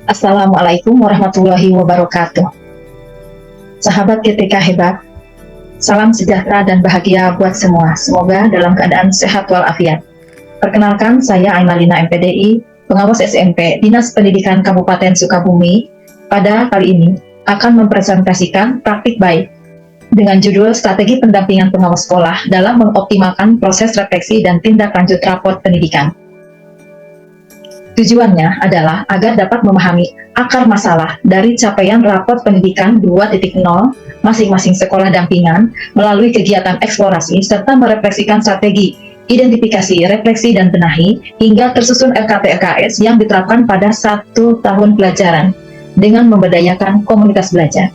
Assalamualaikum warahmatullahi wabarakatuh. Sahabat GTK hebat, salam sejahtera dan bahagia buat semua. Semoga dalam keadaan sehat walafiat. Perkenalkan, saya Aimalina MPDI, pengawas SMP Dinas Pendidikan Kabupaten Sukabumi. Pada kali ini akan mempresentasikan praktik baik dengan judul Strategi Pendampingan Pengawas Sekolah dalam mengoptimalkan proses refleksi dan tindak lanjut raport pendidikan. Tujuannya adalah agar dapat memahami akar masalah dari capaian raport pendidikan 2.0 masing-masing sekolah dampingan melalui kegiatan eksplorasi serta merefleksikan strategi, identifikasi, refleksi, dan benahi hingga tersusun LKT-LKS yang diterapkan pada 1 tahun pelajaran dengan memberdayakan komunitas belajar.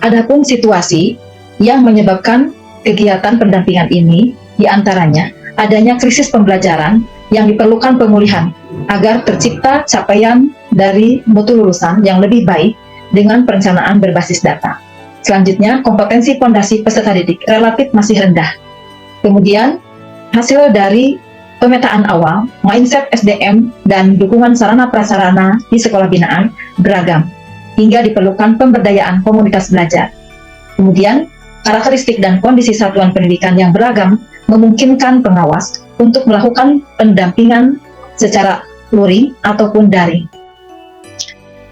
Adapun situasi yang menyebabkan kegiatan pendampingan ini diantaranya adanya krisis pembelajaran yang diperlukan pemulihan agar tercipta capaian dari mutu lulusan yang lebih baik dengan perencanaan berbasis data. Selanjutnya, kompetensi fondasi peserta didik relatif masih rendah. Kemudian, hasil dari pemetaan awal, mindset SDM dan dukungan sarana prasarana di sekolah binaan beragam, hingga diperlukan pemberdayaan komunitas belajar. Kemudian, karakteristik dan kondisi satuan pendidikan yang beragam memungkinkan pengawas untuk melakukan pendampingan secara luring ataupun daring.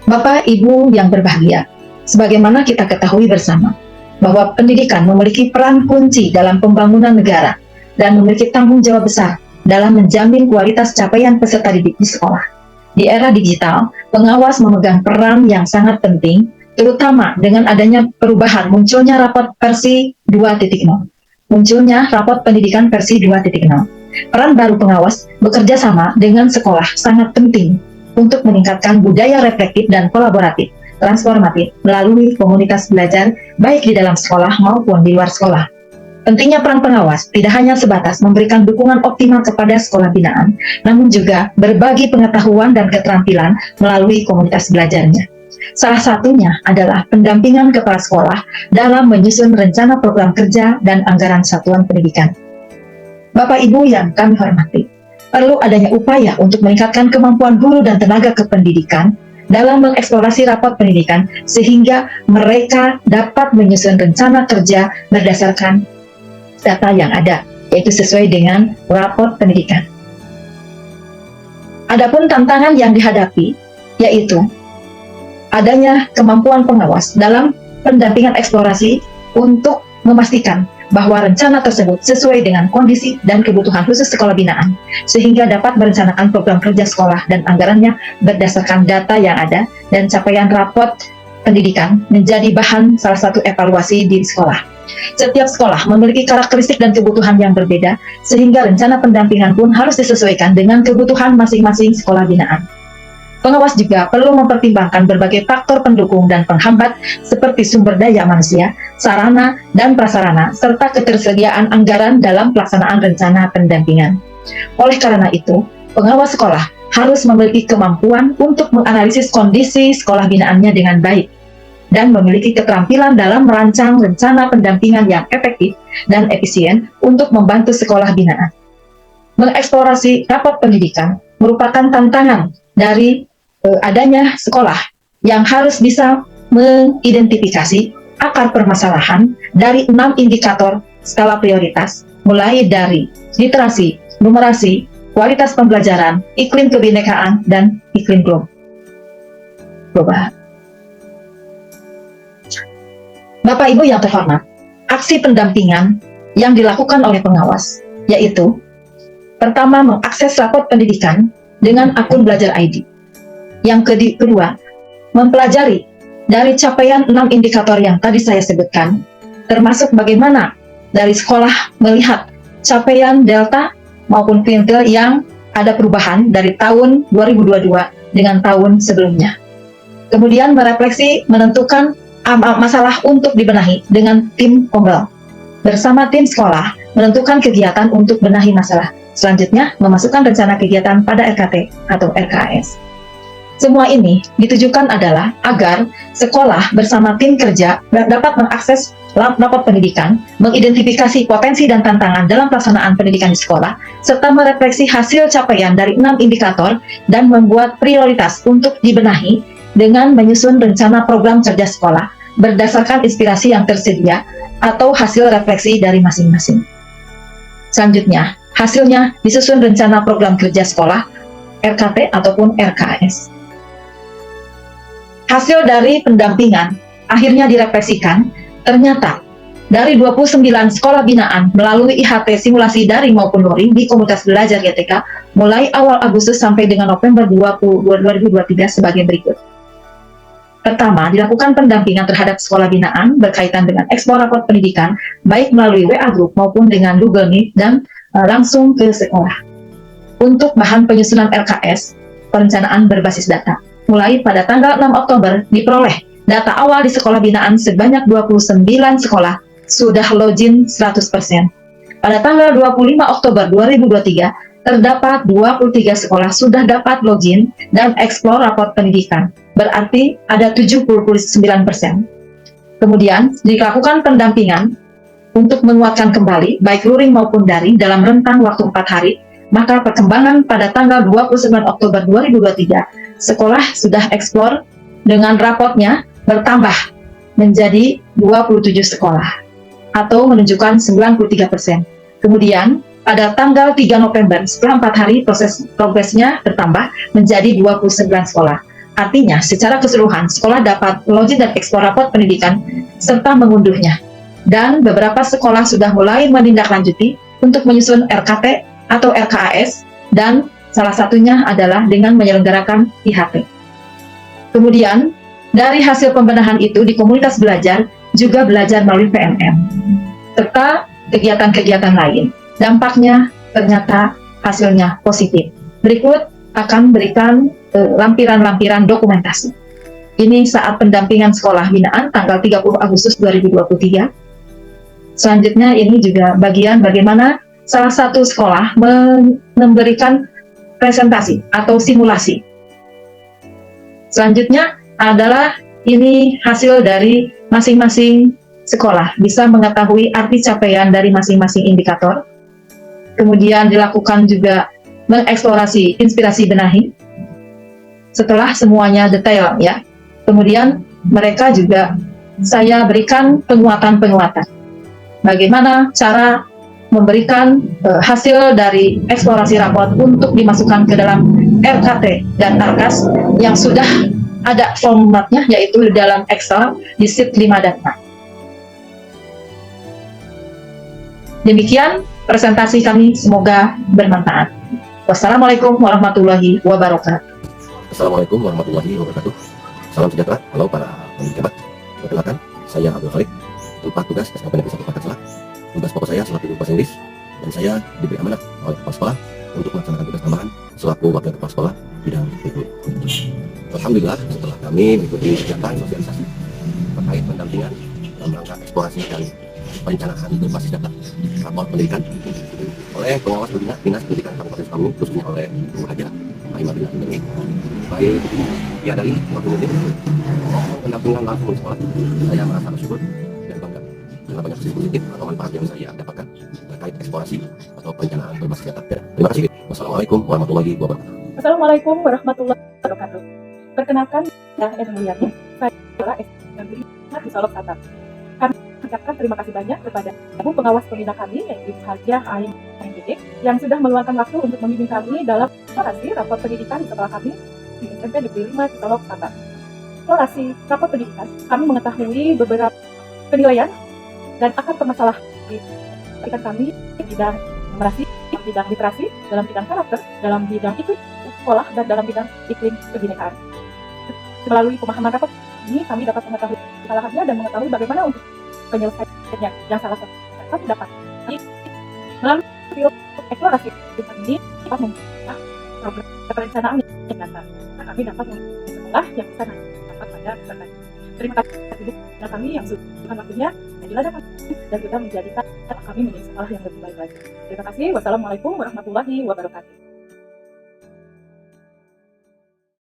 Bapak, Ibu yang berbahagia, sebagaimana kita ketahui bersama bahwa pendidikan memiliki peran kunci dalam pembangunan negara dan memiliki tanggung jawab besar dalam menjamin kualitas capaian peserta didik di sekolah. Di era digital, pengawas memegang peran yang sangat penting, terutama dengan adanya perubahan munculnya raport versi 2.0. Munculnya raport pendidikan versi 2.0. Peran baru pengawas bekerja sama dengan sekolah sangat penting untuk meningkatkan budaya reflektif dan kolaboratif, transformatif melalui komunitas belajar baik di dalam sekolah maupun di luar sekolah. Pentingnya peran pengawas tidak hanya sebatas memberikan dukungan optimal kepada sekolah binaan, namun juga berbagi pengetahuan dan keterampilan melalui komunitas belajarnya. Salah satunya adalah pendampingan kepala sekolah dalam menyusun rencana program kerja dan anggaran satuan pendidikan. Bapak Ibu yang kami hormati, perlu adanya upaya untuk meningkatkan kemampuan guru dan tenaga kependidikan dalam mengeksplorasi raport pendidikan sehingga mereka dapat menyusun rencana kerja berdasarkan data yang ada, yaitu sesuai dengan raport pendidikan. Adapun tantangan yang dihadapi, yaitu adanya kemampuan pengawas dalam pendampingan eksplorasi untuk memastikan bahwa rencana tersebut sesuai dengan kondisi dan kebutuhan khusus sekolah binaan, sehingga dapat merencanakan program kerja sekolah dan anggarannya berdasarkan data yang ada dan capaian raport pendidikan menjadi bahan salah satu evaluasi di sekolah. Setiap sekolah memiliki karakteristik dan kebutuhan yang berbeda, sehingga rencana pendampingan pun harus disesuaikan dengan kebutuhan masing-masing sekolah binaan. Pengawas juga perlu mempertimbangkan berbagai faktor pendukung dan penghambat seperti sumber daya manusia, sarana dan prasarana, serta ketersediaan anggaran dalam pelaksanaan rencana pendampingan. Oleh karena itu, pengawas sekolah harus memiliki kemampuan untuk menganalisis kondisi sekolah binaannya dengan baik dan memiliki keterampilan dalam merancang rencana pendampingan yang efektif dan efisien untuk membantu sekolah binaan. Mengeksplorasi raport pendidikan merupakan tantangan dari adanya sekolah yang harus bisa mengidentifikasi akar permasalahan dari 6 indikator skala prioritas, mulai dari literasi, numerasi, kualitas pembelajaran, iklim kebinekaan, dan iklim global. Bapak Ibu yang terhormat, aksi pendampingan yang dilakukan oleh pengawas yaitu pertama, mengakses raport pendidikan dengan akun Belajar ID. Yang kedua, mempelajari dari capaian 6 indikator yang tadi saya sebutkan, termasuk bagaimana dari sekolah melihat capaian delta maupun kuintil yang ada perubahan dari tahun 2022 dengan tahun sebelumnya. Kemudian merefleksi menentukan masalah untuk dibenahi dengan tim Konggel. Bersama tim sekolah menentukan kegiatan untuk benahi masalah. Selanjutnya, memasukkan rencana kegiatan pada RKT atau RKAS. Semua ini ditujukan adalah agar sekolah bersama tim kerja dapat mengakses rapot pendidikan, mengidentifikasi potensi dan tantangan dalam pelaksanaan pendidikan di sekolah, serta merefleksi hasil capaian dari 6 indikator dan membuat prioritas untuk dibenahi dengan menyusun rencana program kerja sekolah berdasarkan inspirasi yang tersedia atau hasil refleksi dari masing-masing. Selanjutnya, hasilnya disusun rencana program kerja sekolah, RKT ataupun RKAS. Hasil dari pendampingan akhirnya direfleksikan. Ternyata, dari 29 sekolah binaan melalui IHT simulasi daring maupun luring di komunitas belajar GTK mulai awal Agustus sampai dengan November 2023 sebagai berikut. Pertama, dilakukan pendampingan terhadap sekolah binaan berkaitan dengan ekspor rapot pendidikan, baik melalui WA Group maupun dengan Google Meet dan langsung ke sekolah. Untuk bahan penyusunan RKS, perencanaan berbasis data, mulai pada tanggal 6 Oktober diperoleh data awal di sekolah binaan sebanyak 29 sekolah sudah login 100%. Pada tanggal 25 Oktober 2023, terdapat 23 sekolah sudah dapat login dan eksplor raport pendidikan, berarti ada 79%. Kemudian, dilakukan pendampingan untuk menguatkan kembali, baik luring maupun daring dalam rentang waktu 4 hari, maka perkembangan pada tanggal 29 Oktober 2023, sekolah sudah eksplor dengan rapotnya bertambah menjadi 27 sekolah atau menunjukkan 93%. Kemudian pada tanggal 3 November setelah 4 hari progresnya bertambah menjadi 29 sekolah. Artinya secara keseluruhan sekolah dapat login dan ekspor raport pendidikan serta mengunduhnya. Dan beberapa sekolah sudah mulai menindaklanjuti untuk menyusun RKT atau RKAS dan salah satunya adalah dengan menyelenggarakan IHT. Kemudian dari hasil pembenahan itu di komunitas belajar juga belajar melalui PNM serta kegiatan-kegiatan lain. Dampaknya ternyata hasilnya positif. Berikut akan berikan lampiran-lampiran dokumentasi. Ini saat pendampingan sekolah binaan tanggal 30 Agustus 2023. Selanjutnya ini juga bagian bagaimana salah satu sekolah memberikan presentasi atau simulasi. Selanjutnya adalah ini hasil dari masing-masing sekolah, bisa mengetahui arti capaian dari masing-masing indikator. Kemudian dilakukan juga mengeksplorasi inspirasi benahi. Setelah semuanya detail ya, kemudian mereka juga saya berikan penguatan-penguatan. Bagaimana cara memberikan hasil dari eksplorasi raport untuk dimasukkan ke dalam RKT dan RKAS yang sudah ada formatnya, yaitu di dalam Excel di sheet 5 dan 6. Demikian presentasi kami, semoga bermanfaat. Wassalamualaikum warahmatullahi wabarakatuh. Assalamualaikum warahmatullahi wabarakatuh. Salam sejahtera, halo para pejabat. Perkenalkan, saya Abdul Khalid, tempat tugas SKP Negeri 1 Pakat Selah. Tugas pokok saya selaku bahasa Inggris, dan saya diberi amanah oleh kepala sekolah untuk melaksanakan tugas tambahan selaku wakil kepala sekolah bidang kurikulum. Alhamdulillah, setelah kami mengikuti kegiatan sosialisasi terkait pendampingan dalam rangka eksplorasi dan perencanaan berbasis data rapor pendidikan oleh pengawas dinas pendidikan Kabupaten Sukabumi, khususnya oleh Bu Haja Aimah bin Abdul, baik ya dari koordinator pendampingan langsung di sekolah, saya merasa bersyukur dan bangga karena banyak sisi positif atau manfaat yang saya dapatkan terkait eksplorasi atau perencanaan berbasis data. Terima kasih. Wassalamualaikum warahmatullahi wabarakatuh. Assalamualaikum warahmatullahi wabarakatuh. Perkenalkan, saya Mulyani. Saya adalah SPM di Solok Satar. Kami mengucapkan terima kasih banyak kepada Ibu Pengawas Pembina kami, yaitu Hajah Aimah MPD, yang sudah meluangkan waktu untuk membimbing kami dalam eksplorasi rapor pendidikan di sekolah kami di SMP Negeri 5 di Solok Satar. Eksplorasi rapor pendidikan, kami mengetahui beberapa penilaian dan akar permasalahan di pendidikan kami di bidang numerasi, bidang literasi, dalam bidang karakter, dalam bidang iklim sekolah, dan dalam bidang iklim kebinekaan. Melalui pemahaman rapor ini, kami dapat mengetahui kesalahannya dan mengetahui bagaimana untuk penyelesaiannya. Yang salah satu kami dapat melalui eksplorasi ini dapat membuat program perencanaan yang nyata. Kami dapat membuat sekolah yang bisa dapat pada peserta. Terima kasih kepada kami yang sudah waktunya menjelaskan dan sudah menjadikan kami menjadi sekolah yang lebih baik lagi. Terima kasih. Wassalamualaikum warahmatullahi wabarakatuh.